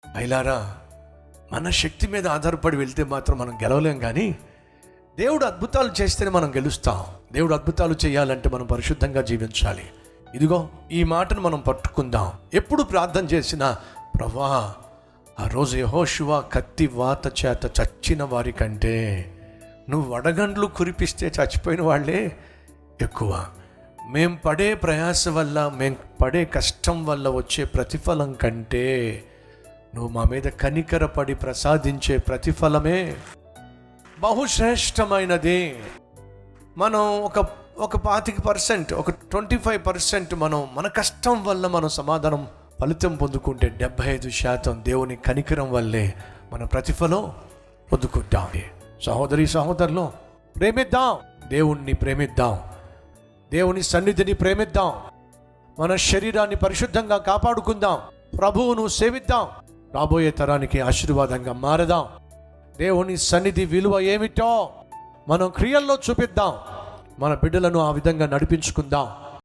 అయిలారా, మన శక్తి మీద ఆధారపడి వెళ్తే మాత్రం మనం గెలవలేం. కానీ దేవుడు అద్భుతాలు చేస్తేనే మనం గెలుస్తాం. దేవుడు అద్భుతాలు చేయాలంటే మనం పరిశుద్ధంగా జీవించాలి. ఇదిగో ఈ మాటను మనం పట్టుకుందాం. ఎప్పుడు ప్రార్థన చేసినా, ప్రభువా, ఆ రోజు యెహోషువ కత్తి వాత చేత చచ్చిన వారి కంటే నువ్వు వడగండ్లు కురిపిస్తే చచ్చిపోయిన వాళ్ళే ఎక్కువ. మేం పడే ప్రయాస వల్ల, మేం పడే కష్టం వల్ల వచ్చే ప్రతిఫలం కంటే నువ్వు మా మీద కనికరపడి ప్రసాదించే ప్రతిఫలమే బహుశ్రేష్టమైనది. మనం ఒక 25%, ఒక 25% మనం మన కష్టం వల్ల మనం సమాధానం ఫలితం పొందుకుంటే 75% దేవుని కనికరం వల్లే మన ప్రతిఫలం పొందుకుంటాం. సహోదరి సహోదరులు, ప్రేమిద్దాం, దేవుణ్ణి ప్రేమిద్దాం, దేవుని సన్నిధిని ప్రేమిద్దాం, మన శరీరాన్ని పరిశుద్ధంగా కాపాడుకుందాం, ప్రభువును సేవిద్దాం, రాబోయే తరానికి ఆశీర్వాదంగా మారదాం. దేవుని సన్నిధి విలువ ఏమిటో మనం క్రియల్లో చూపిద్దాం, మన బిడ్డలను ఆ విధంగా నడిపించుకుందాం.